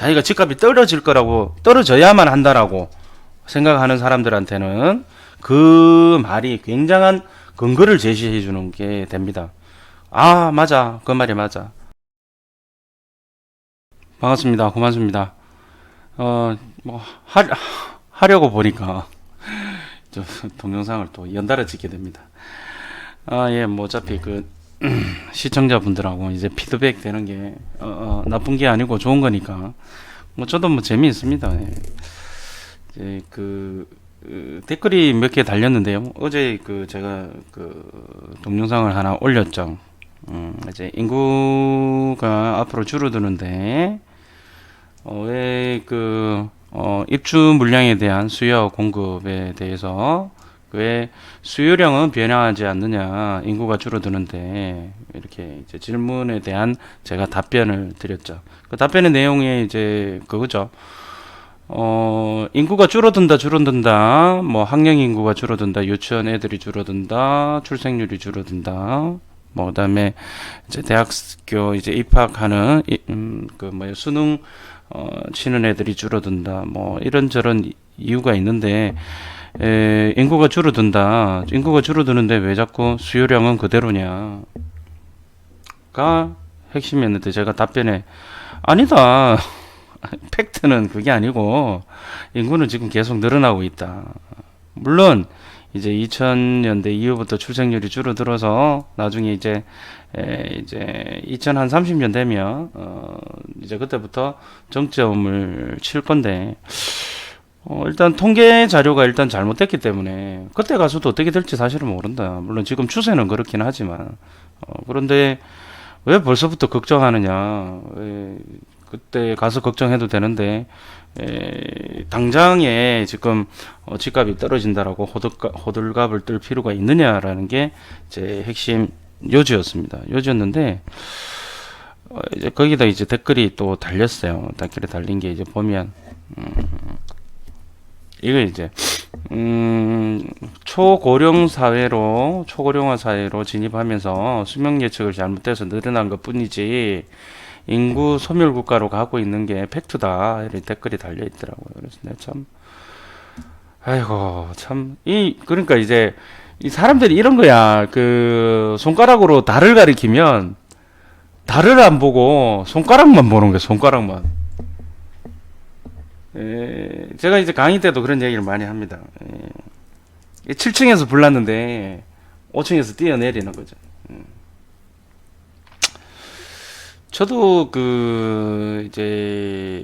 자기가 집값이 떨어질 거라고, 떨어져야만 한다라고 생각하는 사람들한테는 그 말이 굉장한 근거를 제시해 주는 게 됩니다. 아, 맞아. 그 말이 맞아. 반갑습니다. 고맙습니다. 하려고 보니까 저 동영상을 또 연달아 찍게 됩니다. 아, 예, 뭐 어차피 그 시청자분들하고 이제 피드백 되는 게 나쁜 게 아니고 좋은 거니까 뭐 저도 뭐 재미있습니다. 예. 이제 댓글이 몇 개 달렸는데요. 어제 제가 동영상을 하나 올렸죠. 이제 인구가 앞으로 줄어드는데 왜 입주 물량에 대한 수요와 공급에 대해서 왜 수요량은 변화하지 않느냐, 인구가 줄어드는데, 이렇게 이제 질문에 대한 제가 답변을 드렸죠. 그 답변의 내용이 이제 그거죠. 인구가 줄어든다, 뭐 학령 인구가 줄어든다, 유치원 애들이 줄어든다, 출생률이 줄어든다, 뭐 그다음에 이제 대학교 이제 입학하는 수능 치는 애들이 줄어든다, 뭐 이런저런 이유가 있는데, 인구가 줄어든다. 인구가 줄어드는데 왜 자꾸 수요량은 그대로냐가 핵심이었는데 제가 답변에 아니다. 팩트는 그게 아니고 인구는 지금 계속 늘어나고 있다. 물론 이제 2000년대 이후부터 출생률이 줄어들어서 나중에 이제 2030년 되면 이제 그때부터 정점을 칠 건데 일단 통계 자료가 일단 잘못됐기 때문에 그때 가서도 어떻게 될지 사실은 모른다. 물론 지금 추세는 그렇긴 하지만 그런데 왜 벌써부터 걱정하느냐? 왜 그때 가서 걱정해도 되는데 당장에 지금 집값이 떨어진다라고 호들갑을 떨 필요가 있느냐라는 게 제 핵심 요지였습니다. 요지였는데 이제 거기다 이제 댓글이 또 달렸어요. 댓글에 달린 게 이제 보면 이거 이제 초고령화 사회로 진입하면서 수명 예측을 잘못해서 늘어난 것뿐이지 인구 소멸 국가로 가고 있는 게 팩트다. 이런 댓글이 달려 있더라고요. 그래서 내가 참 아이고 참 그러니까 이제 이 사람들이 이런 거야. 손가락으로 달을 가리키면 달을 안 보고 손가락만 보는 거야. 손가락만. 제가 이제 강의 때도 그런 얘기를 많이 합니다. 7층에서 불났는데 5층에서 뛰어내리는 거죠. 저도 이제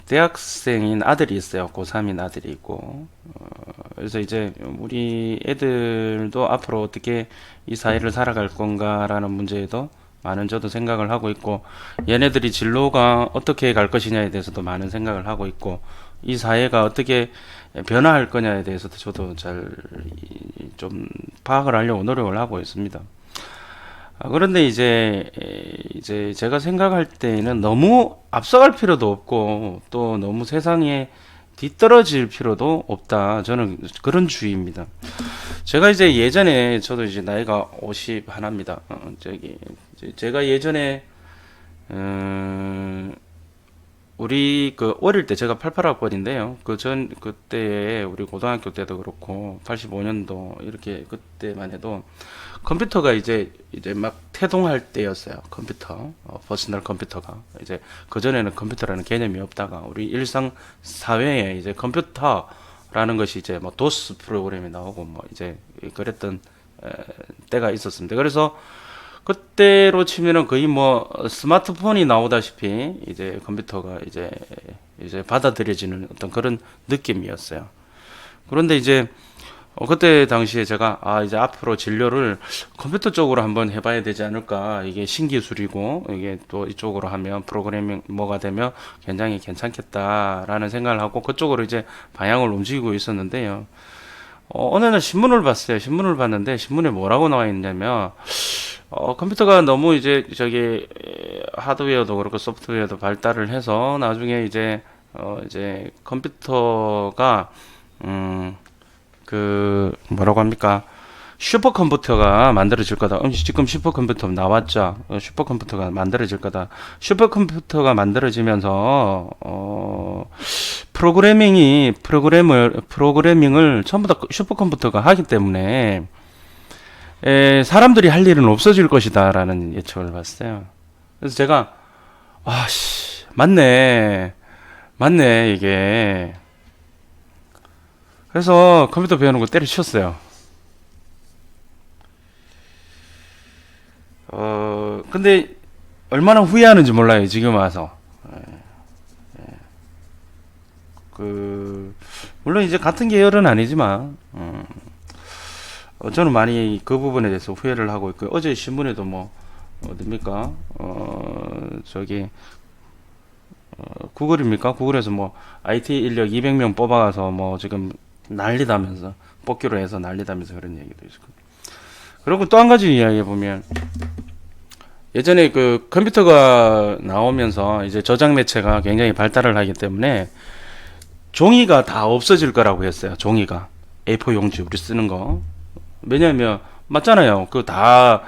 대학생인 아들이 있어요. 고3인 아들이 있고 그래서 이제 우리 애들도 앞으로 어떻게 이 사회를 살아갈 건가라는 문제에도 많은 저도 생각을 하고 있고 얘네들이 진로가 어떻게 갈 것이냐에 대해서도 많은 생각을 하고 있고 이 사회가 어떻게 변화할 거냐에 대해서도 저도 잘 좀 파악을 하려고 노력을 하고 있습니다. 그런데 이제 제가 생각할 때는 너무 앞서갈 필요도 없고 또 너무 세상에 뒤떨어질 필요도 없다. 저는 그런 주의입니다. 제가 이제 예전에 저도 이제 나이가 50 하나입니다. 제가 예전에 우리 어릴 때 제가 88학번인데요. 그때에 우리 고등학교 때도 그렇고 85년도 이렇게 그때만 해도 컴퓨터가 이제 막 태동할 때였어요. 컴퓨터, 퍼스널 컴퓨터가 이제 그 전에는 컴퓨터라는 개념이 없다가 우리 일상 사회에 이제 컴퓨터라는 것이 이제 뭐 도스 프로그램이 나오고 뭐 이제 그랬던 때가 있었습니다. 그래서 그때로 치면은 거의 뭐 스마트폰이 나오다시피 이제 컴퓨터가 이제 받아들여지는 어떤 그런 느낌이었어요. 그런데 이제 그때 당시에 제가 이제 앞으로 진료를 컴퓨터 쪽으로 한번 해봐야 되지 않을까. 이게 신기술이고 이게 또 이쪽으로 하면 프로그래밍 뭐가 되면 굉장히 괜찮겠다라는 생각을 하고 그쪽으로 이제 방향을 움직이고 있었는데요. 어느 날 신문을 봤어요. 신문을 봤는데 신문에 뭐라고 나와 있냐면 컴퓨터가 너무 이제 하드웨어도 그렇고 소프트웨어도 발달을 해서 나중에 이제 컴퓨터가 뭐라고 합니까? 슈퍼컴퓨터가 만들어질 거다. 지금 슈퍼컴퓨터 나왔죠. 슈퍼컴퓨터가 만들어질 거다. 슈퍼컴퓨터가 만들어지면서 프로그래밍을 전부 다 슈퍼컴퓨터가 하기 때문에 사람들이 할 일은 없어질 것이다라는 예측을 봤어요. 그래서 제가 맞네, 맞네 이게. 그래서 컴퓨터 배우는 거 때려쳤어요. 근데 얼마나 후회하는지 몰라요, 지금 와서. 물론 이제 같은 계열은 아니지만, 저는 많이 그 부분에 대해서 후회를 하고 있고요. 어제 신문에도 뭐, 어딥니까? 저기, 구글입니까? 구글에서 뭐, IT 인력 200명 뽑아가서 뭐, 지금 난리다면서, 뽑기로 해서 난리다면서 그런 얘기도 있고. 그리고 또 한 가지 이야기해 보면, 예전에 그 컴퓨터가 나오면서 이제 저장 매체가 굉장히 발달을 하기 때문에 종이가 다 없어질 거라고 했어요. 종이가 A4 용지 우리 쓰는 거. 왜냐하면 맞잖아요. 그 다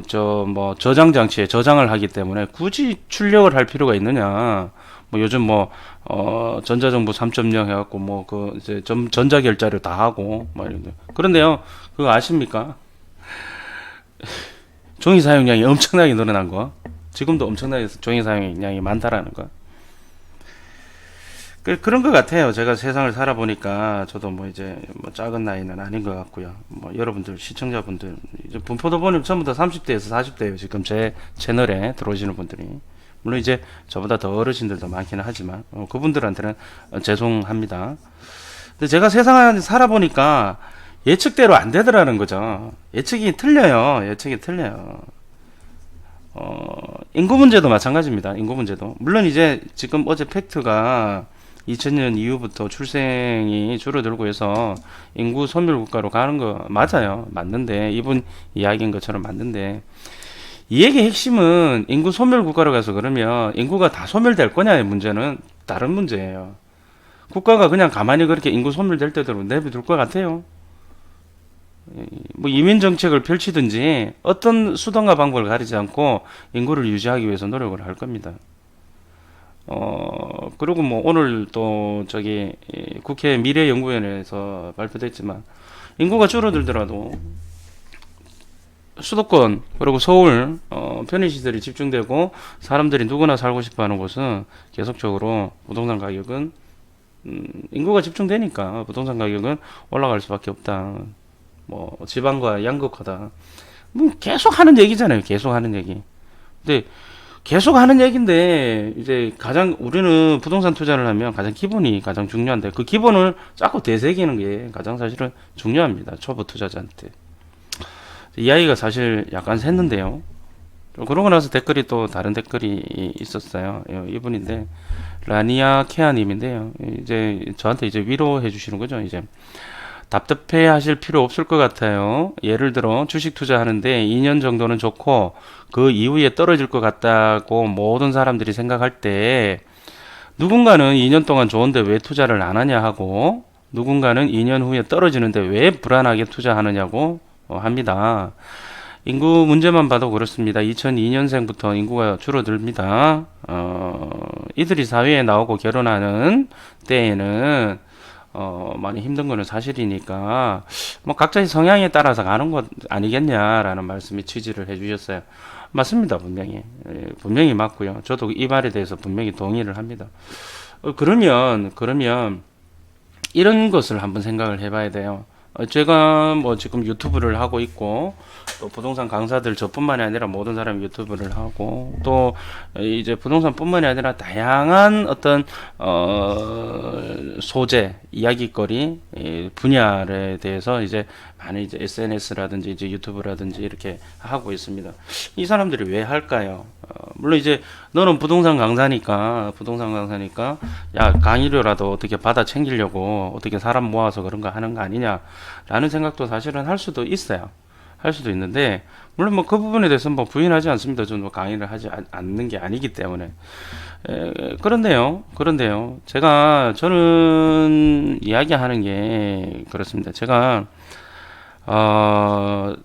저 뭐 저장 장치에 저장을 하기 때문에 굳이 출력을 할 필요가 있느냐. 뭐 요즘 뭐 전자정부 3.0 해갖고 뭐 그 이제 전자결자료 다 하고 뭐 이런. 그런데요, 그거 아십니까? 종이 사용량이 엄청나게 늘어난 거. 지금도 엄청나게 종이 사용량이 많다라는 거. 그런 것 같아요. 제가 세상을 살아보니까 저도 뭐 이제 뭐 작은 나이는 아닌 것 같고요. 뭐 여러분들 시청자분들 이제 분포도 보면 전부 다 30대에서 40대예요. 지금 제 채널에 들어오시는 분들이. 물론 이제 저보다 더 어르신들도 많기는 하지만 그분들한테는 죄송합니다. 근데 제가 세상을 살아보니까 예측대로 안 되더라는 거죠. 예측이 틀려요. 예측이 틀려요. 인구 문제도 마찬가지입니다. 인구 문제도. 물론 이제 지금 어제 팩트가 2000년 이후부터 출생이 줄어들고 해서 인구 소멸 국가로 가는 거 맞아요. 맞는데, 이분 이야기인 것처럼 맞는데, 이 얘기의 핵심은 인구 소멸 국가로 가서 그러면 인구가 다 소멸될 거냐의 문제는 다른 문제예요. 국가가 그냥 가만히 그렇게 인구 소멸될 때대로 내버릴 것 같아요. 뭐 이민 정책을 펼치든지 어떤 수단과 방법을 가리지 않고 인구를 유지하기 위해서 노력을 할 겁니다. 그리고 뭐 오늘 또 저기 국회 미래연구원에서 발표됐지만 인구가 줄어들더라도 수도권 그리고 서울 편의시설이 집중되고 사람들이 누구나 살고 싶어하는 곳은 계속적으로 부동산 가격은 인구가 집중되니까 부동산 가격은 올라갈 수밖에 없다. 뭐 지방과 양극화다. 뭐 계속 하는 얘기잖아요. 계속 하는 얘기. 근데 계속 하는 얘기인데 이제 가장 우리는 부동산 투자를 하면 가장 기본이 가장 중요한데 그 기본을 자꾸 되새기는 게 가장 사실은 중요합니다. 초보 투자자한테. 이야기가 사실 약간 샜는데요. 그러고 나서 댓글이 또 다른 댓글이 있었어요. 이분인데 라니아 케아님인데요. 이제 저한테 이제 위로해 주시는 거죠. 이제 답답해 하실 필요 없을 것 같아요. 예를 들어 주식 투자하는데 2년 정도는 좋고 그 이후에 떨어질 것 같다고 모든 사람들이 생각할 때 누군가는 2년 동안 좋은데 왜 투자를 안 하냐 하고 누군가는 2년 후에 떨어지는데 왜 불안하게 투자하느냐고 합니다. 인구 문제만 봐도 그렇습니다. 2002년생부터 인구가 줄어듭니다. 이들이 사회에 나오고 결혼하는 때에는 많이 힘든 거는 사실이니까 뭐 각자의 성향에 따라서 가는 것 아니겠냐라는 말씀이 취지를 해주셨어요. 맞습니다. 분명히 분명히 맞고요. 저도 이 말에 대해서 분명히 동의를 합니다. 그러면 이런 것을 한번 생각을 해봐야 돼요. 제가 뭐 지금 유튜브를 하고 있고 또 부동산 강사들 저뿐만이 아니라 모든 사람이 유튜브를 하고 또 이제 부동산뿐만이 아니라 다양한 어떤 소재 이야기거리 분야에 대해서 이제 많은 이제 SNS라든지 이제 유튜브라든지 이렇게 하고 있습니다. 이 사람들이 왜 할까요? 물론 이제 너는 부동산 강사니까 야 강의료라도 어떻게 받아 챙기려고 어떻게 사람 모아서 그런 거 하는 거 아니냐라는 생각도 사실은 할 수도 있어요. 할 수도 있는데 물론 뭐 그 부분에 대해서 뭐 부인하지 않습니다. 저는 뭐 강의를 하지 않는 게 아니기 때문에. 그런데요. 저는 이야기하는 게 그렇습니다. 제가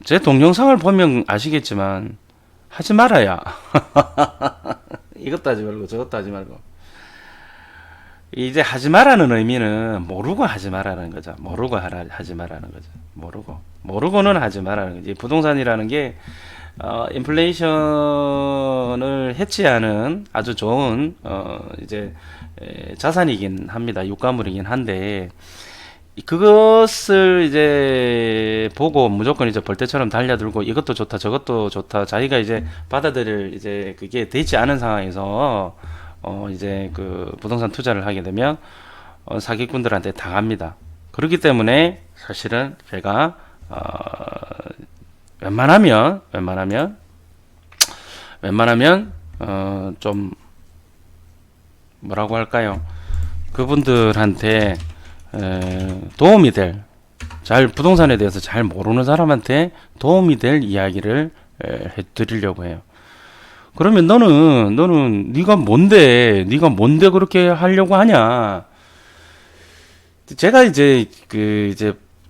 제 동영상을 보면 아시겠지만 하지 말아야. 이것도 하지 말고 저것도 하지 말고. 이제 하지 말라는 의미는 모르고 하지 말라는 거죠. 모르고 하지 말라는 거죠. 모르고는 하지 말라는 거지. 부동산이라는 게 인플레이션을 해치하는 아주 좋은 이제 자산이긴 합니다. 유가물이긴 한데 그것을 이제 보고 무조건 이제 벌떼처럼 달려들고 이것도 좋다 저것도 좋다 자기가 이제 받아들일 이제 그게 되지 않은 상황에서 이제 그 부동산 투자를 하게 되면 사기꾼들한테 당합니다. 그렇기 때문에 사실은 제가 웬만하면 좀 뭐라고 할까요? 그분들한테 도움이 될 부동산에 대해서 잘 모르는 사람한테 도움이 될 이야기를 해드리려고 해요. 그러면 너는 네가 뭔데 그렇게 하려고 하냐? 제가 이제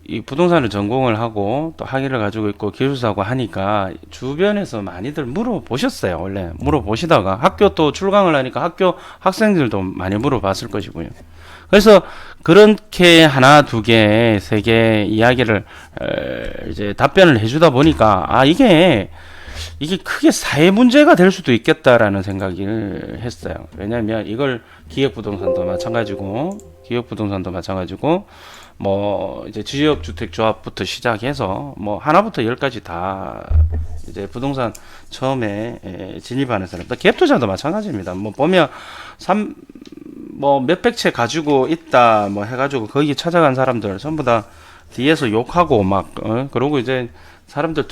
이 부동산을 전공을 하고 또 학위를 가지고 있고 기술사고 하니까 주변에서 많이들 물어보셨어요. 원래 물어보시다가 학교 또 출강을 하니까 학교 학생들도 많이 물어봤을 것이고요. 그래서 그렇게 하나, 두 개, 세 개 이야기를 이제 답변을 해주다 보니까 이게 크게 사회 문제가 될 수도 있겠다라는 생각을 했어요. 왜냐하면 이걸 기획부동산도 마찬가지고 뭐 이제 지역주택조합부터 시작해서 뭐 하나부터 열까지 다 이제 부동산 처음에 진입하는 사람, 또 갭투자도 마찬가지입니다. 뭐 보면 뭐 몇백 채 가지고 있다 뭐 해가지고 거기 찾아간 사람들 전부 다 뒤에서 욕하고 막 그러고 이제 사람들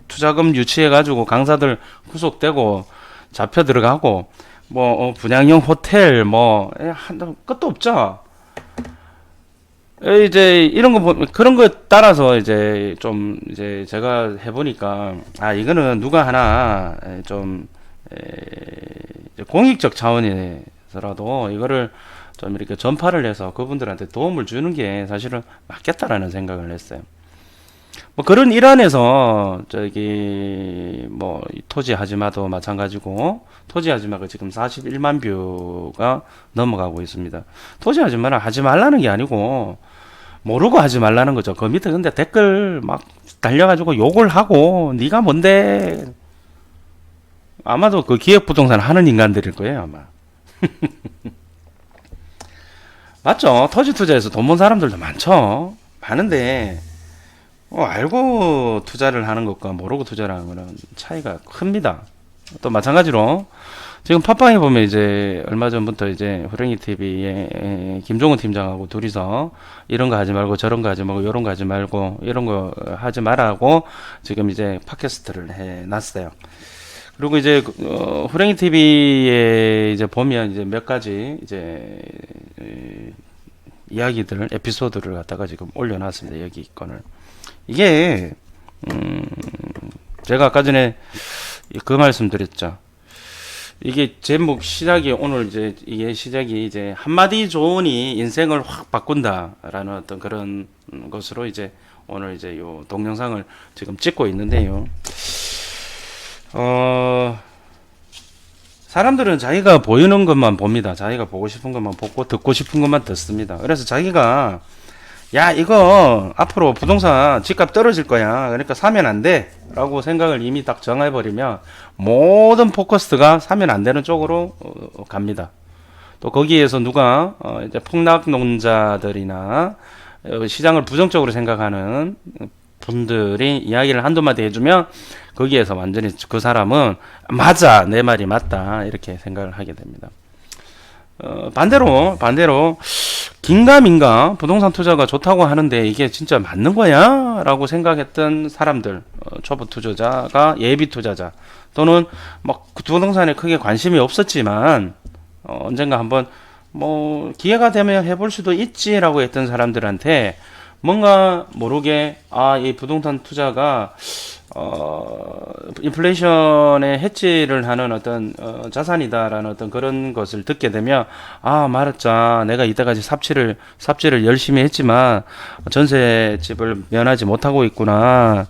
투자금 유치해가지고 강사들 구속되고 잡혀 들어가고 뭐 분양형 호텔 뭐 끝도 없죠. 이제 이런 거 그런 거 따라서 이제 좀 이제 제가 해보니까 이거는 누가 하나 좀 공익적 차원에서라도 이거를 좀 이렇게 전파를 해서 그분들한테 도움을 주는 게 사실은 맞겠다라는 생각을 했어요. 뭐 그런 일환에서 뭐 토지 하지마도 마찬가지고 토지 하지마가 지금 41만 뷰가 넘어가고 있습니다. 토지 하지마는 하지 말라는 게 아니고 모르고 하지 말라는 거죠. 그 밑에 근데 댓글 막 달려가지고 욕을 하고 네가 뭔데, 아마도 그 기획부동산 하는 인간들일 거예요 아마. 맞죠? 토지 투자에서 돈 번 사람들도 많은데 알고 투자를 하는 것과 모르고 투자를 하는 거는 차이가 큽니다. 또 마찬가지로 지금 팟빵에 보면 이제 얼마 전부터 이제 호랭이 TV에 김종훈 팀장하고 둘이서 이런 거 하지 말고 저런 거 하지 말고 이런 거 하지 말고 이런 거 하지 말라고 지금 이제 팟캐스트를 해 놨어요. 그리고 이제 호랭이 TV에 이제 보면 이제 몇 가지 이제 이야기들 에피소드를 갖다가 지금 올려놨습니다. 여기 건을. 이게 제가 아까 전에 그 말씀드렸죠. 이게 제목 시작이 오늘 이게 시작이 이제 한마디 조언이 인생을 확 바꾼다라는 어떤 그런 것으로 이제 오늘 이제 요 동영상을 지금 찍고 있는데요. 사람들은 자기가 보이는 것만 봅니다. 자기가 보고 싶은 것만 보고 듣고 싶은 것만 듣습니다. 그래서 자기가 이거 앞으로 부동산 집값 떨어질 거야, 그러니까 사면 안 돼 라고 생각을 이미 딱 정해버리면 모든 포커스가 사면 안 되는 쪽으로 갑니다. 또 거기에서 누가 이제 폭락론자들이나 시장을 부정적으로 생각하는 분들이 이야기를 한두 마디 해주면 거기에서 완전히 그 사람은 맞아, 내 말이 맞다 이렇게 생각을 하게 됩니다. 반대로 긴가민가 부동산 투자가 좋다고 하는데 이게 진짜 맞는 거야? 라고 생각했던 사람들, 초보 투자자가 예비 투자자 또는 막 부동산에 크게 관심이 없었지만 언젠가 한번 뭐 기회가 되면 해볼 수도 있지라고 했던 사람들한테 뭔가 모르게 이 부동산 투자가 인플레이션에 해지를 하는 어떤 자산이다라는 어떤 그런 것을 듣게 되면 말았자 내가 이때까지 삽질을 열심히 했지만 전세 집을 면하지 못하고 있구나.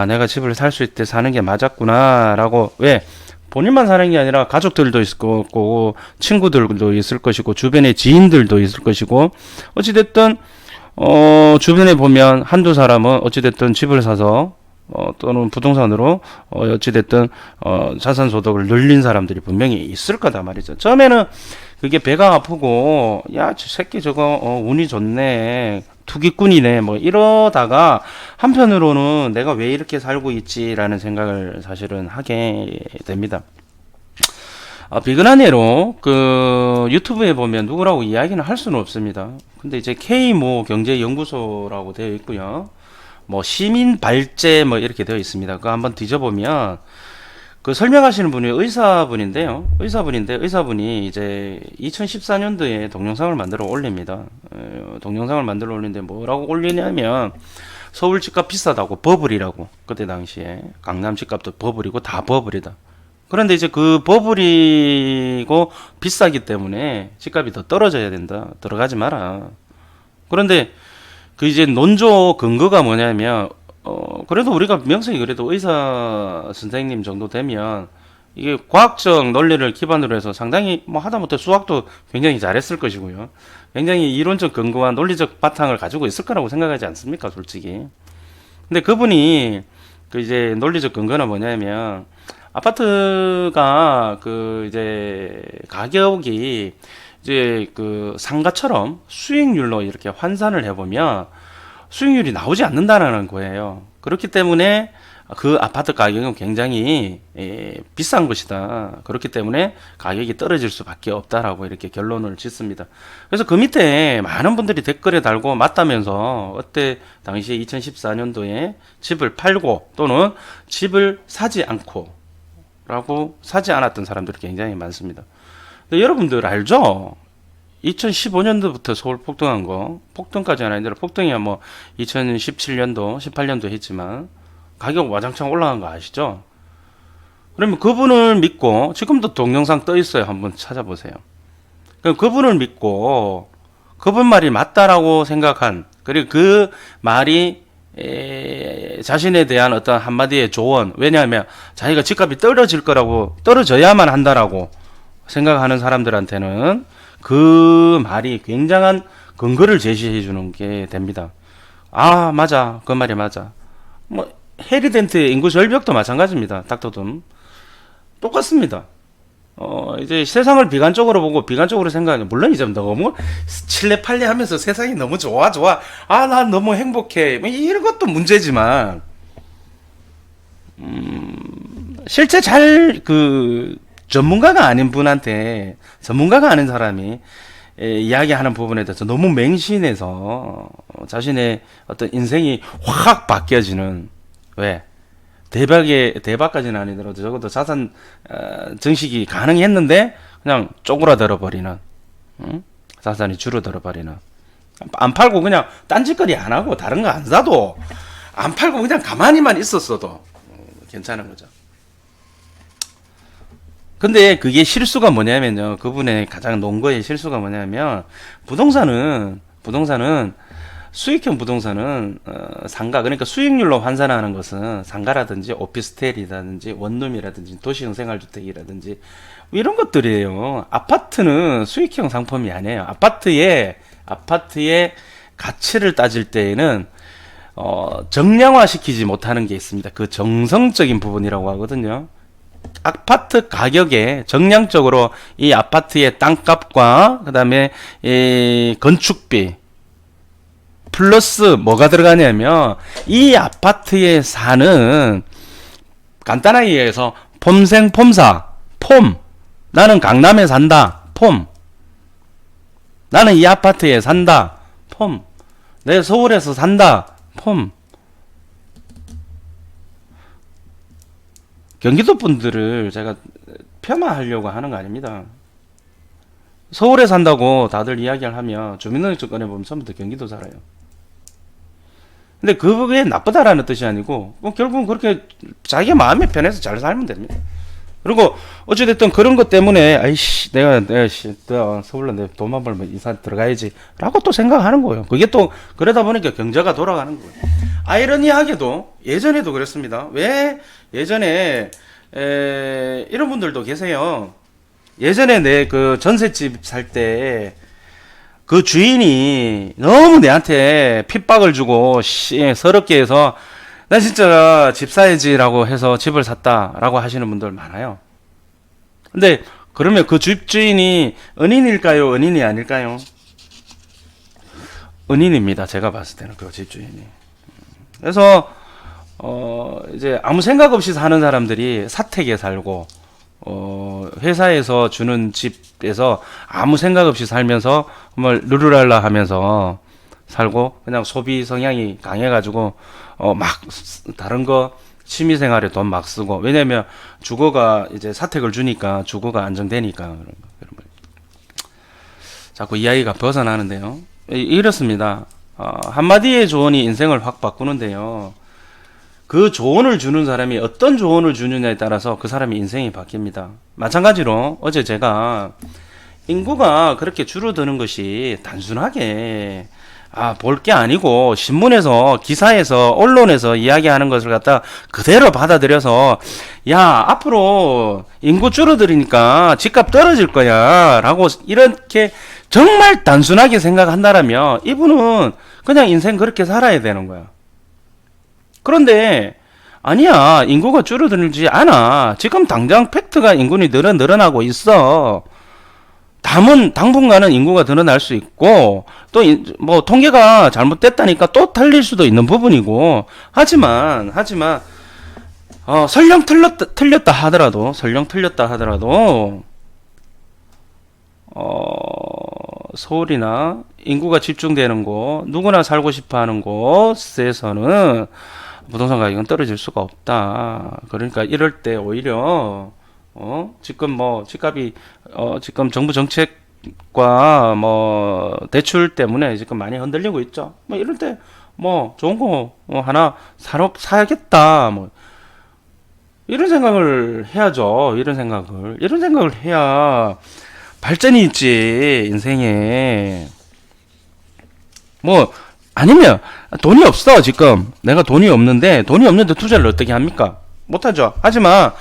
내가 집을 살 수 있을 때 사는 게 맞았구나라고. 왜? 본인만 사는 게 아니라 가족들도 있을 거고 친구들도 있을 것이고 주변의 지인들도 있을 것이고 어찌됐든 주변에 보면 한두 사람은 어찌됐든 집을 사서 또는 부동산으로 어찌됐든 자산 소득을 늘린 사람들이 분명히 있을 거다 말이죠. 처음에는 그게 배가 아프고 저 새끼 저거 운이 좋네, 투기꾼이네, 뭐 이러다가 한편으로는 내가 왜 이렇게 살고 있지라는 생각을 사실은 하게 됩니다. 비근한 예로 그 유튜브에 보면 누구라고 이야기는 할 수는 없습니다. 근데 이제 K모 경제연구소라고 되어 있고요. 뭐 시민발제 뭐 이렇게 되어 있습니다. 그거 한번 뒤져보면 그 설명하시는 분이 의사분이 이제 2014년도에 동영상을 만들어 올립니다. 동영상을 만들어 올리는데 뭐라고 올리냐면 서울 집값 비싸다고, 버블이라고. 그때 당시에 강남 집값도 버블이고 다 버블이다. 그런데 이제 그 버블이고 비싸기 때문에 집값이 더 떨어져야 된다. 들어가지 마라. 그런데 그 이제 논조 근거가 뭐냐면 그래도 우리가 명성이 그래도 의사 선생님 정도 되면 이게 과학적 논리를 기반으로 해서 상당히 뭐 하다못해 수학도 굉장히 잘했을 것이고요. 굉장히 이론적 근거와 논리적 바탕을 가지고 있을 거라고 생각하지 않습니까, 솔직히. 근데 그분이 그 이제 논리적 근거는 뭐냐면 아파트가 그 이제 가격이 이제 그 상가처럼 수익률로 이렇게 환산을 해보면 수익률이 나오지 않는다는 거예요. 그렇기 때문에 그 아파트 가격은 굉장히 비싼 것이다. 그렇기 때문에 가격이 떨어질 수밖에 없다라고 이렇게 결론을 짓습니다. 그래서 그 밑에 많은 분들이 댓글에 달고 맞다면서 어때 당시에 2014년도에 집을 팔고 또는 집을 사지 않고 라고 사지 않았던 사람들이 굉장히 많습니다. 근데 여러분들 알죠? 2015년도부터 서울 폭등한 거, 폭등까지는 아니라 폭등이야 뭐 2017년도, 18년도 했지만 가격 와장창 올라간 거 아시죠? 그러면 그분을 믿고, 지금도 동영상 떠 있어요. 한번 찾아보세요. 그분을 믿고 그분 말이 맞다라고 생각한, 그리고 그 말이 자신에 대한 어떤 한마디의 조언, 왜냐하면 자기가 집값이 떨어질 거라고, 떨어져야만 한다라고 생각하는 사람들한테는 그 말이 굉장한 근거를 제시해 주는 게 됩니다. 맞아, 그 말이 맞아. 뭐 해리덴트의 인구 절벽도 마찬가지입니다. 닥터둠 똑같습니다. 이제 세상을 비관적으로 보고 비관적으로 생각하는, 물론 이제 너무 칠레 팔레 하면서 세상이 너무 좋아. 난 너무 행복해. 뭐 이런 것도 문제지만, 실제 전문가가 아닌 분한테, 전문가가 아닌 사람이 이야기하는 부분에 대해서 너무 맹신해서 자신의 어떤 인생이 확 바뀌어지는, 왜? 대박까지는 아니더라도 적어도 자산 증식이 가능했는데 그냥 쪼그라들어 버리는, 자산이 줄어들어 버리는, 안 팔고 그냥 딴짓거리 안 하고 다른 거 안 사도, 안 팔고 그냥 가만히만 있었어도 괜찮은 거죠. 근데 그게 실수가 뭐냐면요, 그분의 가장 논거의 실수가 뭐냐면 부동산은 수익형 부동산은 상가, 그러니까 수익률로 환산하는 것은 상가라든지 오피스텔이라든지 원룸이라든지 도시형 생활주택이라든지 뭐 이런 것들이에요. 아파트는 수익형 상품이 아니에요. 아파트의 가치를 따질 때에는 정량화 시키지 못하는 게 있습니다. 그 정성적인 부분이라고 하거든요. 아파트 가격에 정량적으로 이 아파트의 땅값과 그 다음에 이 건축비 플러스 뭐가 들어가냐면 이 아파트에 사는, 간단하게 얘기해서 폼생폼사, 나는 강남에 산다, 나는 이 아파트에 산다, 내 서울에서 산다, 경기도 분들을 제가 폄하하려고 하는 거 아닙니다. 서울에 산다고 다들 이야기를 하면 주민등록증 꺼내보면 전부 다 경기도 살아요. 근데 그게 나쁘다라는 뜻이 아니고 결국은 그렇게 자기가 마음이 편해서 잘 살면 됩니다. 그리고 어찌됐든 그런 것 때문에 아이씨 내가 서울로 내 돈만 벌면 이사 들어가야지라고 또 생각하는 거예요. 그게 또 그러다 보니까 경제가 돌아가는 거예요. 아이러니하게도 예전에도 그랬습니다. 왜 예전에 이런 분들도 계세요. 예전에 내 그 전셋집 살 때 그 주인이 너무 내한테 핍박을 주고 서럽게 해서 나 진짜 집 사야지라고 해서 집을 샀다라고 하시는 분들 많아요. 근데 그러면 그 집주인이 은인일까요? 은인이 아닐까요? 은인입니다. 제가 봤을 때는 그 집주인이. 그래서 이제 아무 생각 없이 사는 사람들이 사택에 살고 회사에서 주는 집에서 아무 생각 없이 살면서 정말 루루랄라 하면서 살고 그냥 소비 성향이 강해가지고 막 다른 거 취미 생활에 돈 막 쓰고 왜냐면 주거가 이제 사택을 주니까 주거가 안정되니까 그런 거. 자꾸 이야기가 벗어나는데요. 이렇습니다. 한마디의 조언이 인생을 확 바꾸는데요. 그 조언을 주는 사람이 어떤 조언을 주느냐에 따라서 그 사람의 인생이 바뀝니다. 마찬가지로 어제 제가 인구가 그렇게 줄어드는 것이 단순하게 볼 게 아니고 신문에서 기사에서 언론에서 이야기하는 것을 갖다 그대로 받아들여서 야 앞으로 인구 줄어들으니까 집값 떨어질 거야 라고 이렇게 정말 단순하게 생각한다라면 이분은 그냥 인생 그렇게 살아야 되는 거야. 그런데 아니야 인구가 줄어들지 않아. 지금 당장 팩트가 인구는 늘어나고 있어. 당분간은 인구가 늘어날 수 있고 또 뭐 통계가 잘못됐다니까 또 틀릴 수도 있는 부분이고 하지만 설령 틀렸다 하더라도 서울이나 인구가 집중되는 곳 누구나 살고 싶어하는 곳에서는 부동산 가격은 떨어질 수가 없다. 그러니까 이럴 때 오히려 지금 뭐 집값이 지금 정부 정책과 뭐 대출 때문에 지금 많이 흔들리고 있죠. 뭐 이럴 때 뭐 좋은 거 하나 사야겠다. 뭐 이런 생각을 해야죠. 이런 생각을 해야 발전이 있지 인생에. 뭐 아니면 돈이 없어 지금 내가 돈이 없는데 투자를 어떻게 합니까? 못하죠. 하지만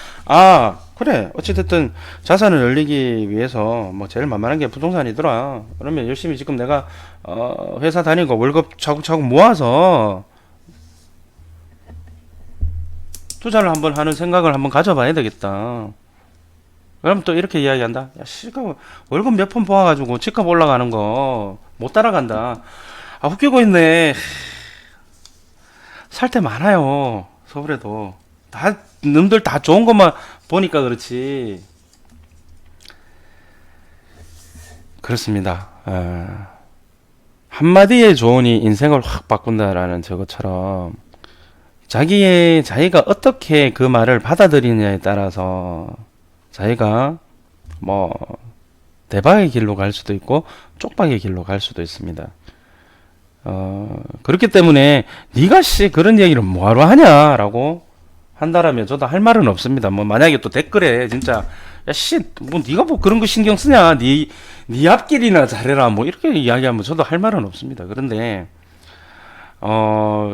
그래 어찌됐든 자산을 늘리기 위해서 뭐 제일 만만한 게 부동산이더라. 그러면 열심히 지금 내가 회사 다니고 월급 차곡차곡 모아서 투자를 한번 하는 생각을 한번 가져봐야 되겠다. 그럼 또 이렇게 이야기한다. 야 씨가 월급 몇 푼 모아가지고 집값 올라가는 거 못 따라간다. 웃기고 있네. 살 때 많아요. 서울에도. 놈들 다 좋은 것만 보니까 그렇지. 그렇습니다. 한마디의 조언이 인생을 확 바꾼다라는 저것처럼 자기가 어떻게 그 말을 받아들이느냐에 따라서 자기가 뭐 대박의 길로 갈 수도 있고 쪽박의 길로 갈 수도 있습니다. 그렇기 때문에 네가 그런 얘기를 뭐하러 하냐라고 한다라면 저도 할 말은 없습니다. 뭐 만약에 또 댓글에 진짜 뭐 네가 뭐 그런 거 신경 쓰냐, 네 앞길이나 잘해라 뭐 이렇게 이야기하면 저도 할 말은 없습니다. 그런데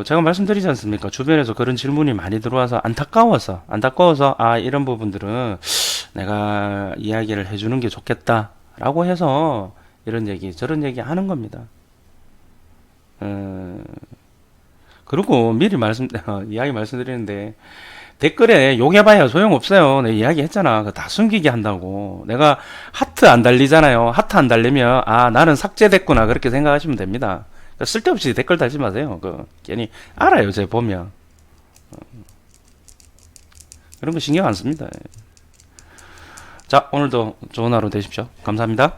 제가 말씀드리지 않습니까? 주변에서 그런 질문이 많이 들어와서 안타까워서 이런 부분들은 내가 이야기를 해주는 게 좋겠다라고 해서 이런 얘기 저런 얘기 하는 겁니다. 그리고 미리 이야기 말씀드리는데 댓글에 욕해봐야 소용없어요. 내가 이야기 했잖아. 다 숨기게 한다고. 내가 하트 안 달리잖아요. 하트 안 달리면 나는 삭제됐구나 그렇게 생각하시면 됩니다. 그러니까 쓸데없이 댓글 달지 마세요. 괜히 알아요. 제가 보면 그런 거 신경 안 씁니다. 자 오늘도 좋은 하루 되십시오. 감사합니다.